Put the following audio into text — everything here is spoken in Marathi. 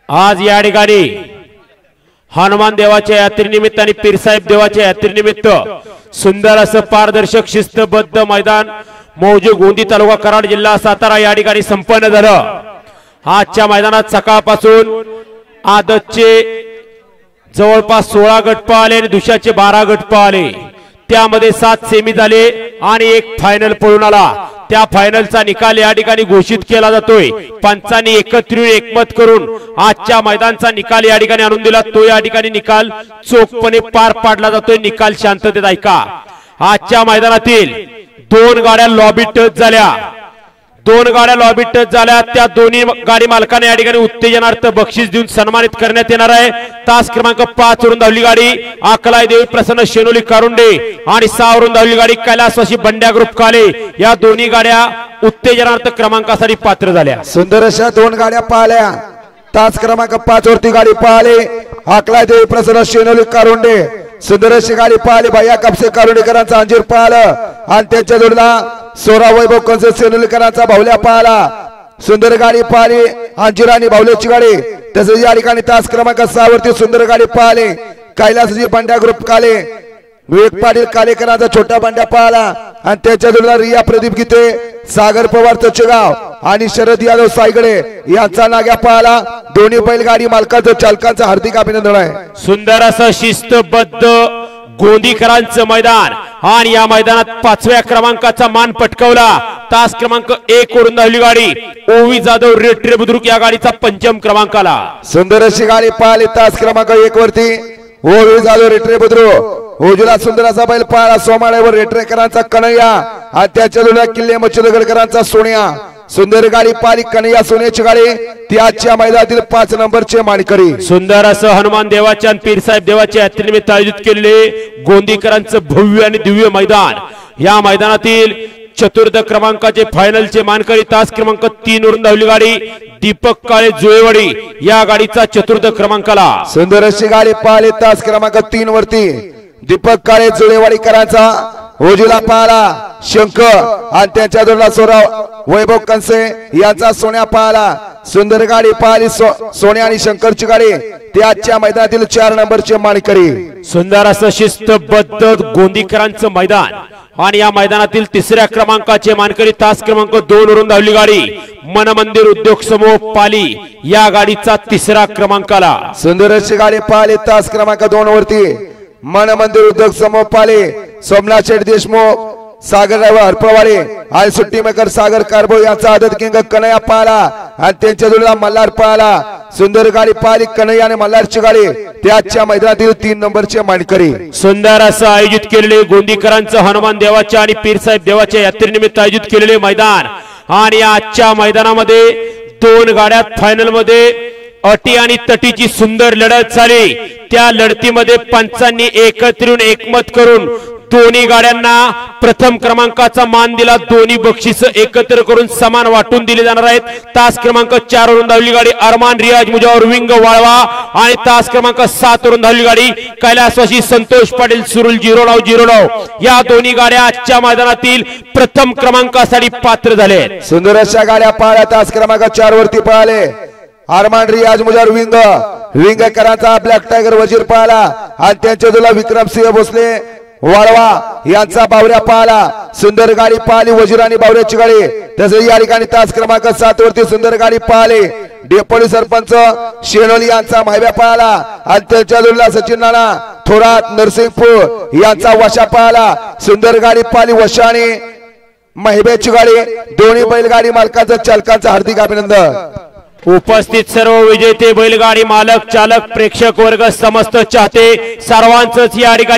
आज या ठिकाणी हनुमान देवाच्या यात्रेनिमित्त आणि पीरसाहेब देवाच्या यात्रेनिमित्त सुंदर असं पारदर्शक शिस्तबद्ध मैदान मौजे गोंदी तालुका कराड जिल्हा सातारा या ठिकाणी संपन्न झालं। आजच्या मैदानात सकाळपासून आदतचे जवळपास 16 गट पाहिले आणि दुसऱ्याचे 12 गट पाहिले, त्यामध्ये 7 सेमी झाले आणि एक फायनल पळून आला। त्या फायनलचा निकाल या ठिकाणी घोषित केला जातोय। पंचांनी एकत्रित एकमत करून आजच्या मैदानाचा निकाल या ठिकाणी आणून दिला, तो या ठिकाणी निकाल चोखपणे पार पाडला जातोय। निकाल शांततेत ऐका। आजच्या मैदानातील 2 गाड्या लॉबी टच झाल्या, 2 गाड्या लॉबी टच झाल्या। त्या दोन्ही गाडी मालकांना या ठिकाणी उत्तेजनार्थ बक्षीस देऊन सन्मानित करण्यात येणार आहे। तास क्रमांक 5 वरून धावली गाडी अकलाई देवी प्रसन्न शेनोली कारुंडे आणि 6 वरून धावली गाडी कैलासवासी बंड्या ग्रुप काले। या दोन्ही गाड्या उत्तेजनार्थ क्रमांकासाठी पात्र झाल्या। सुंदर अशा 2 गाड्या पाहिल्या। तास क्रमांक 5 वरती गाडी पाहिले अकलाई देवी प्रसन्न शेनोली कारुंडे। सुंदर अशी गाडी पाहिली भैया कापसे कारुंडेकरांचा अंजीर पाहिलं आणि त्याच्या जोडीला सोरा वैभव कंसे सेनुलीकरांचा बाहुल्या पाहिला। सुंदर गाडी पाहिली अंजीर आणि बाहुल्याची गाडी। तसेच या ठिकाणी तास क्रमांक 6 वरती सुंदर गाडी पाहिली कैलासजी बंड्या ग्रुप काले विवेक पाटील कालेकरांचा छोटा बंड्या पाहिला आणि त्याच्या जोडीला रिया प्रदीप गीते सागर पवार चचेगाव आणि शरद यादव सायगडे यांचा नाग्या पाहिला। दोन्ही बैलगाडी मालकांचं चालकांचं हार्दिक अभिनंदन आहे। सुंदर असं शिस्तबद्ध गोंदीकरांचं मैदान आणि या मैदानात 5व्या क्रमांकाचा मान पटकावला। तास क्रमांक 1 वरून धावली गाडी ओवी जाधव रेट्रे बुद्रुक या गाडीचा 5म क्रमांक आला। सुंदर अशी गाडी पाहिली तास क्रमांक 1 वरती ओवी जाधव रेट्रे बुद्रुक। उजला सुंदर असा बैल पाहिला सोमाळेवर रेट्रेकरांचा कन्हैया आणि त्याच्या जोडीला किल्ले मच्छिंद्रगडकरांचा सोन्या। सुंदर गाडी पाली कन्हैया सोन्याची गाडी ती आजच्या मैदानातील 5 नंबरचे मानकरी। सुंदर असं हनुमान देवाच्या आणि पीरसाहेब देवाच्या यात्रेनिमित्त आयोजित केलेले गोंदीकरांचं भव्य आणि दिव्य मैदान। या मैदानातील चतुर्थ क्रमांकाचे फायनलचे मानकरी तास क्रमांक 3 वरून धावली गाडी दीपक काळे जुळेवाडी या गाडीचा चतुर्थ क्रमांक आला। सुंदर अशी गाडी पाहिली तास क्रमांक 3 वरती दीपक काळे जुळेवाडीकरांचा उजला पाहिला शंकर आणि त्यांच्या जोडीला सोरा वैभव कंसे यांचा सोन्या पाहिला। सुंदर गाडी पाहिली सोन्या आणि शंकरची गाडी ती आजच्या मैदानातील 4 नंबरचे मानकरी। सुंदर असं शिस्तबद्ध गोंदीकरांचं मैदान आणि या मैदानातील 3ऱ्या क्रमांकाचे मानकरी तास क्रमांक 2 वरून धावली गाडी मन मंदिर उद्योग समूह पाली या गाडीचा 3रा क्रमांक आला। सुंदर अशी गाडी पाहिली तास क्रमांक 2 वरती मन मंदिर उद्योग समूह पाले सोमनाथ शेठ देशमुख सागर हरपवाडे आणि सुट्टी मेकर सागर कारबो यांचा आदत किंग कन्हैया पाहिला आणि त्यांच्या जोडीला मल्हार पाहिला। सुंदर गाडी पाहिली कन्हैया आणि मल्हारची गाडी ते आजच्या मैदानातील 3 नंबरचे मानकरी। सुंदर असं आयोजित केलेले गोंदीकरांचं हनुमान देवाच्या आणि पीरसाहेब देवाच्या यात्रेनिमित्त आयोजित केलेले मैदान आणि आजच्या मैदानामध्ये 2 गाड्यात फायनल मध्ये अटी आणि तटीची सुंदर लढत झाली। त्या लढतीमध्ये पंचांनी एकत्रित एकमत करून दोन्ही गाड्यांना प्रथम क्रमांकाचा मान दिला। दोन्ही बक्षीस एकत्र करून समान वाटून दिले जाणार आहेत। तास क्रमांक 4 वरून धावली गाडी अरमान रियाज मुजावर विंग वाळवा आणि तास क्रमांक 7 वरून धावली गाडी कैलासवासी संतोष पाटील सुरुल जिरोलाव या दोन्ही गाड्या आजच्या मैदानातील प्रथम क्रमांकासाठी पात्र झाले। सुंदर अशा गाड्या पाहिल्या तास क्रमांक 4 वरती पाहिले अरमान रियाज मुजावर विंगकरांचा ब्लॅक टायगर वजीर पाहिला आणि त्यांच्या जोडीला विक्रमसिंह भोसले वाळवा यांचा बावऱ्या पाहिला। सुंदर गाडी पाहिली वजीर आणि बावऱ्याची गाडी। तसेच या ठिकाणी तास क्रमांक 7 वरती सुंदर गाडी पाहिली डेप्युटी सरपंच शेनोली यांचा माहिब्या पाहिला आणि त्यांच्या जोडीला सचिन नाना थोरात नरसिंहपूर यांचा वशा पाहिला। सुंदर गाडी पाहिली वशा आणि माहिब्याची गाडी। दोन्ही बैलगाडी मालकांचं चालकांचं हार्दिक अभिनंदन। उपस्थित सर्व विजेते बैलगाडी मालक चालक प्रेक्षक वर्ग समस्त चाहते सर्वांचंच या ठिकाणी